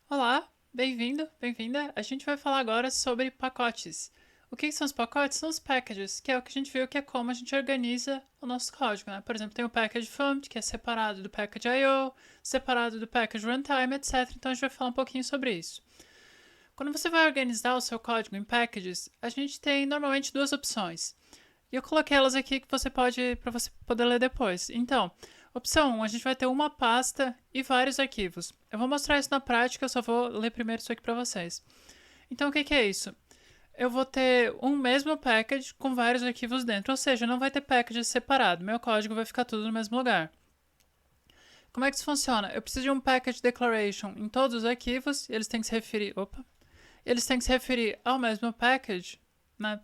Olá, bem-vindo, bem-vinda. A gente vai falar agora sobre pacotes. O que são os pacotes? São os packages, que é o que a gente viu que é como a gente organiza o nosso código, né? Por exemplo, tem o package fund, que é separado do package I/O, separado do package runtime, etc. Então a gente vai falar um pouquinho sobre isso. Quando você vai organizar o seu código em packages, a gente tem normalmente duas opções. E eu coloquei elas aqui que você pode para você poder ler depois. Então, opção 1, a gente vai ter uma pasta e vários arquivos. Eu vou mostrar isso na prática, eu só vou ler primeiro isso aqui para vocês. Então, o que é isso? Eu vou ter um mesmo package com vários arquivos dentro, ou seja, não vai ter package separado. Meu código vai ficar tudo no mesmo lugar. Como é que isso funciona? Eu preciso de um package declaration em todos os arquivos, e eles têm que se referir, eles têm que se referir ao mesmo package, né?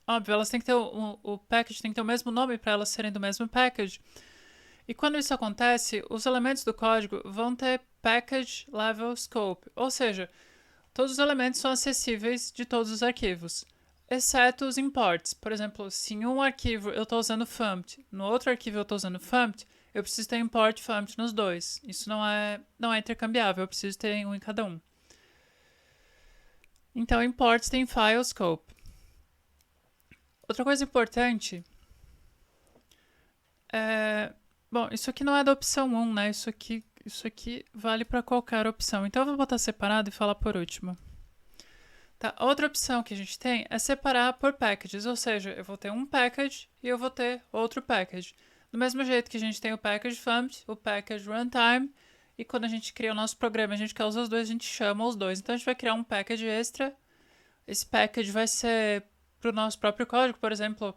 Óbvio, elas têm que ter o package tem que ter o mesmo nome para elas serem do mesmo package. E quando isso acontece, os elementos do código vão ter package level scope, ou seja, todos os elementos são acessíveis de todos os arquivos, exceto os imports. Por exemplo, se em um arquivo eu estou usando FUMPT, no outro arquivo eu estou usando FUMPT, eu preciso ter import FUMPT nos dois. Isso não é intercambiável, eu preciso ter um em cada um. Então, imports tem file scope. Outra coisa importante é. Bom, isso aqui não é da opção 1, né? Isso aqui vale para qualquer opção. Então eu vou botar separado e falar por último. Tá, outra opção que a gente tem é separar por packages, ou seja, eu vou ter um package e eu vou ter outro package. Do mesmo jeito que a gente tem o package FUMPT, o package runtime, e quando a gente cria o nosso programa, a gente quer usar os dois, a gente chama os dois. Então a gente vai criar um package extra. Esse package vai ser para o nosso próprio código, por exemplo.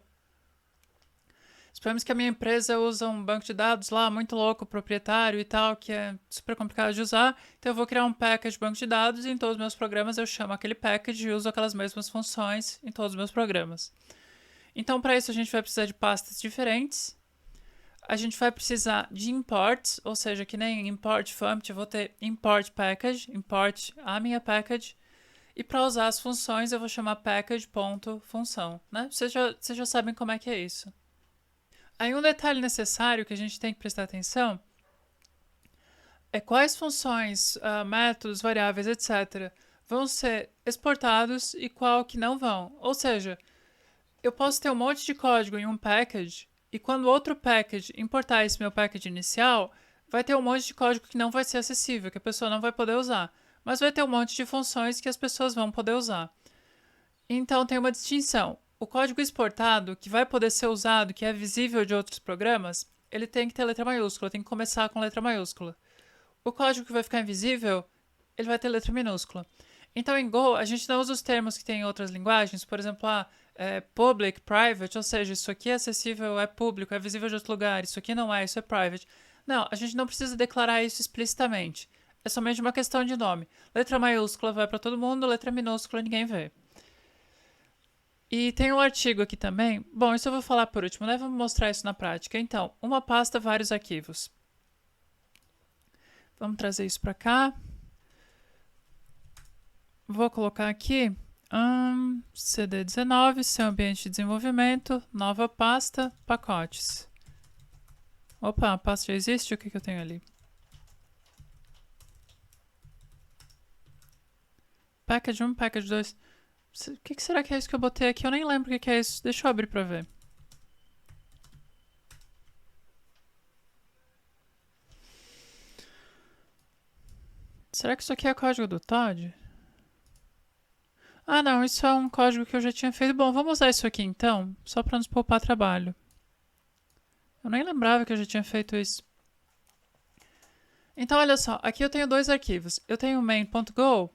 Suponhamos que a minha empresa usa um banco de dados lá muito louco, proprietário e tal, que é super complicado de usar. Então eu vou criar um package de banco de dados e em todos os meus programas eu chamo aquele package e uso aquelas mesmas funções em todos os meus programas. Então para isso a gente vai precisar de pastas diferentes. A gente vai precisar de imports, ou seja, que nem import FUMPT, eu vou ter import package, import a minha package. E para usar as funções eu vou chamar package.função, né? Vocês já sabem como é que é isso. Aí um detalhe necessário que a gente tem que prestar atenção é quais funções, métodos, variáveis, etc., vão ser exportados e qual que não vão. Ou seja, eu posso ter um monte de código em um package e quando outro package importar esse meu package inicial, vai ter um monte de código que não vai ser acessível, que a pessoa não vai poder usar. Mas vai ter um monte de funções que as pessoas vão poder usar. Então tem uma distinção. O código exportado, que vai poder ser usado, que é visível de outros programas, ele tem que ter letra maiúscula, tem que começar com letra maiúscula. O código que vai ficar invisível, ele vai ter letra minúscula. Então em Go, a gente não usa os termos que tem em outras linguagens, por exemplo, public, private, ou seja, isso aqui é acessível, é público, é visível de outro lugar, isso aqui não é, isso é private. Não, a gente não precisa declarar isso explicitamente. É somente uma questão de nome. Letra maiúscula vai para todo mundo, letra minúscula ninguém vê. E tem um artigo aqui também. Bom, isso eu vou falar por último, né? Vamos mostrar isso na prática. Então, uma pasta, vários arquivos. Vamos trazer isso para cá. Vou colocar aqui CD19, seu ambiente de desenvolvimento, nova pasta, pacotes. Opa, a pasta já existe? O que eu tenho ali? Package 1, package 2. O que será que é isso que eu botei aqui? Eu nem lembro o que é isso. Deixa eu abrir para ver. Será que isso aqui é código do Todd? Ah, não, isso é um código que eu já tinha feito. Bom, vamos usar isso aqui então, só para nos poupar trabalho. Eu nem lembrava que eu já tinha feito isso. Então, olha só, aqui eu tenho dois arquivos. Eu tenho main.go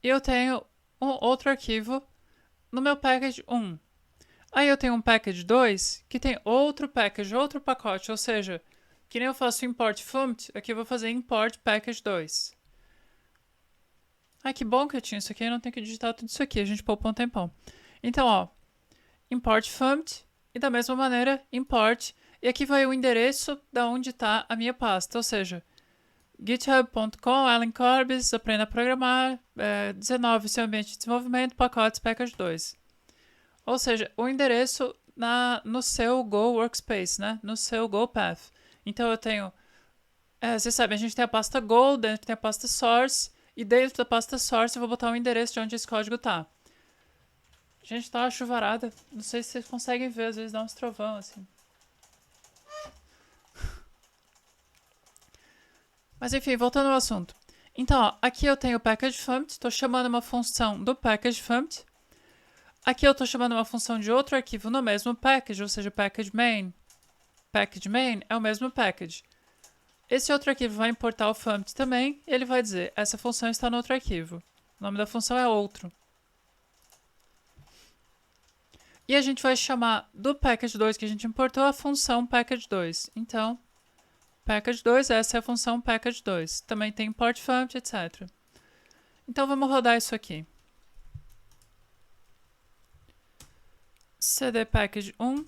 e eu tenho um outro arquivo no meu package 1. Aí eu tenho um package 2 que tem outro package, outro pacote, ou seja, que nem eu faço import FUMPT, aqui eu vou fazer import package 2. Ai, que bom que eu tinha isso aqui, eu não tenho que digitar tudo isso aqui, a gente poupa um tempão. Então, ó, import FUMPT e da mesma maneira import, e aqui vai o endereço da onde está a minha pasta, ou seja, github.com, Alan Corbis, aprenda a programar, 19, seu ambiente de desenvolvimento, pacotes, package 2. Ou seja, o endereço no seu Go Workspace, né? No seu Go Path. Então eu tenho Vocês sabem, a gente tem a pasta Go, dentro tem a pasta Source, e dentro da pasta Source eu vou botar o endereço de onde esse código tá. Gente, tá uma chuvarada. Não sei se vocês conseguem ver, às vezes dá uns trovão, assim. Mas enfim, voltando ao assunto. Então, ó, aqui eu tenho o package.funct, estou chamando uma função do package.funct. Aqui eu estou chamando uma função de outro arquivo no mesmo package, ou seja, package main. Package main é o mesmo package. Esse outro arquivo vai importar o funct também, e ele vai dizer, essa função está no outro arquivo. O nome da função é outro. E a gente vai chamar do package2 que a gente importou a função package2. Então, package2, essa é a função package2. Também tem import funct, etc. Então vamos rodar isso aqui. cd package1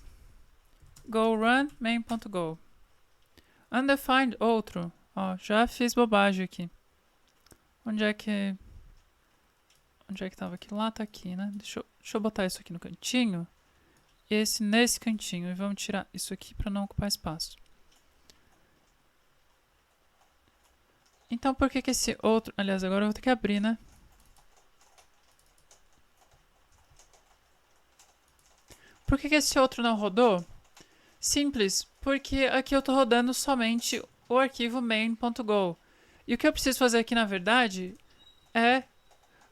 go run main.go. Undefined outro. Ó, já fiz bobagem aqui. Onde é que tava aqui? Lá tá aqui, né? Deixa eu botar isso aqui no cantinho. Esse nesse cantinho. E vamos tirar isso aqui para não ocupar espaço. Então por que esse outro... Aliás, agora eu vou ter que abrir, né? Por que esse outro não rodou? Simples, porque aqui eu estou rodando somente o arquivo main.go. E o que eu preciso fazer aqui, na verdade, é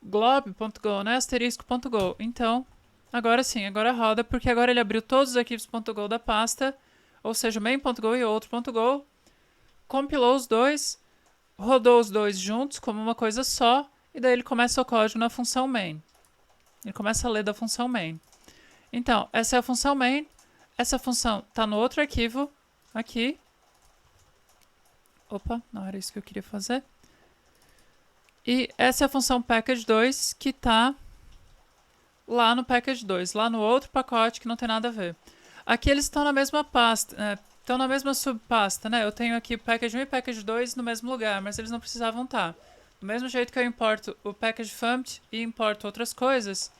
glob.go, né? Asterisco.go. Então, agora sim, agora roda, porque agora ele abriu todos os arquivos.go da pasta, ou seja, main.go e outro.go, compilou os dois, rodou os dois juntos como uma coisa só, e daí ele começa o código na função main. Ele começa a ler da função main. Então, essa é a função main. Essa função está no outro arquivo, aqui. Opa, não era isso que eu queria fazer. E essa é a função package2 que está lá no package2, lá no outro pacote que não tem nada a ver. Aqui eles estão na mesma pasta, estão na mesma subpasta, né? Eu tenho aqui o package1 e o package2 no mesmo lugar, mas eles não precisavam estar. Do mesmo jeito que eu importo o package.funct e importo outras coisas,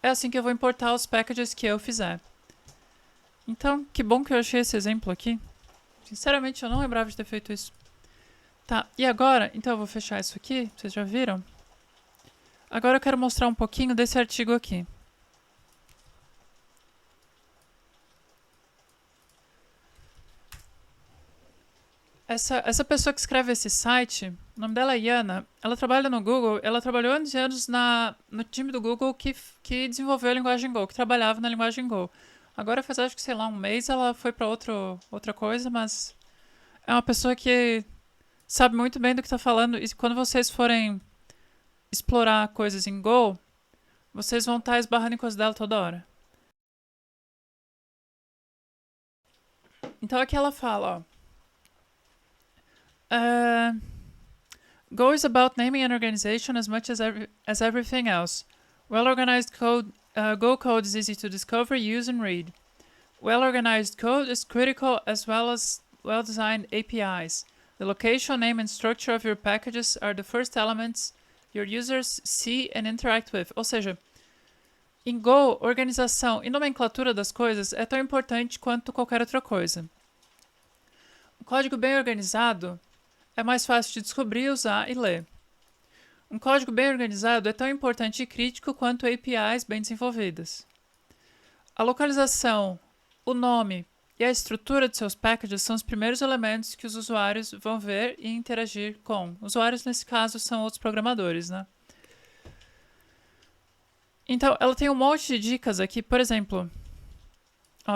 é assim que eu vou importar os packages que eu fizer. Então, que bom que eu achei esse exemplo aqui. Sinceramente, eu não lembrava de ter feito isso. Tá, e agora, então eu vou fechar isso aqui, vocês já viram? Agora eu quero mostrar um pouquinho desse artigo aqui. Essa pessoa que escreve esse site, o nome dela é Yana, ela trabalha no Google, ela trabalhou anos e anos no time do Google que desenvolveu a linguagem Go, que trabalhava na linguagem Go. Agora faz, acho que, sei lá, um mês ela foi para outra coisa, mas é uma pessoa que sabe muito bem do que está falando. E quando vocês forem explorar coisas em Go, vocês vão estar esbarrando em coisas dela toda hora. Então aqui ela fala, ó. Go is about naming an organization as much as everything else. Well-organized code, Go code is easy to discover, use, and read. Well-organized code is critical as well as well-designed APIs. The location, name, and structure of your packages are the first elements your users see and interact with. Ou seja, em Go, organização e nomenclatura das coisas é tão importante quanto qualquer outra coisa. Um código bem organizado é mais fácil de descobrir, usar e ler. Um código bem organizado é tão importante e crítico quanto APIs bem desenvolvidas. A localização, o nome e a estrutura de seus packages são os primeiros elementos que os usuários vão ver e interagir com. Usuários, nesse caso, são outros programadores, né? Então, ela tem um monte de dicas aqui. Por exemplo,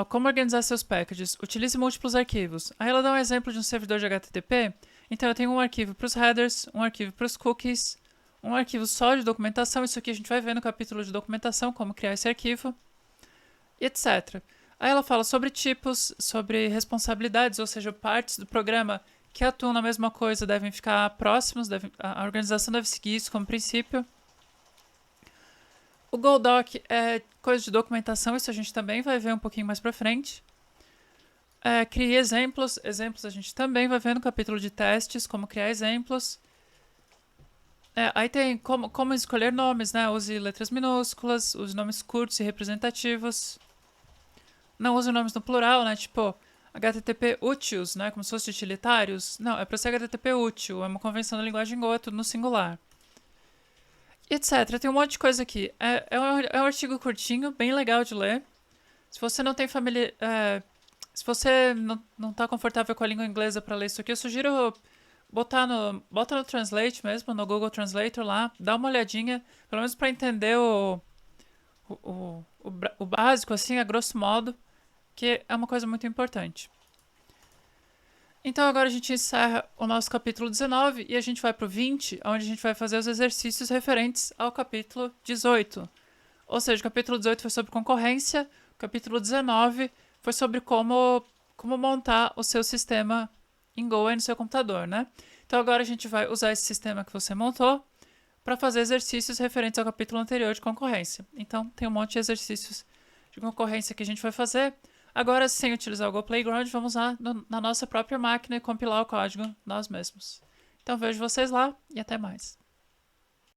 como organizar seus packages. Utilize múltiplos arquivos. Aí ela dá um exemplo de um servidor de HTTP. Então, eu tenho um arquivo para os headers, um arquivo para os cookies, um arquivo só de documentação. Isso aqui a gente vai ver no capítulo de documentação, como criar esse arquivo, e etc. Aí ela fala sobre tipos, sobre responsabilidades, ou seja, partes do programa que atuam na mesma coisa devem ficar próximos, a organização deve seguir isso como princípio. O GoDoc é coisa de documentação, isso a gente também vai ver um pouquinho mais pra frente. Crie exemplos a gente também vai ver no capítulo de testes, como criar exemplos. Aí tem como escolher nomes, né? Use letras minúsculas, use nomes curtos e representativos. Não use nomes no plural, né? Tipo, HTTP úteis, né? Como se fosse utilitários. Não, é para ser HTTP útil. É uma convenção da linguagem Go, é tudo no singular. E etc. Tem um monte de coisa aqui. É um artigo curtinho, bem legal de ler. Se você não tem família... se você não tá confortável com a língua inglesa para ler isso aqui, eu sugiro bota no Translate mesmo, no Google Translator lá. Dá uma olhadinha, pelo menos para entender o básico, assim, a grosso modo, que é uma coisa muito importante. Então agora a gente encerra o nosso capítulo 19 e a gente vai para o 20, onde a gente vai fazer os exercícios referentes ao capítulo 18. Ou seja, o capítulo 18 foi sobre concorrência, o capítulo 19 foi sobre como montar o seu sistema em Go aí no seu computador, né? Então agora a gente vai usar esse sistema que você montou para fazer exercícios referentes ao capítulo anterior de concorrência. Então tem um monte de exercícios de concorrência que a gente vai fazer. Agora, sem utilizar o Go Playground, vamos lá na nossa própria máquina e compilar o código nós mesmos. Então vejo vocês lá e até mais.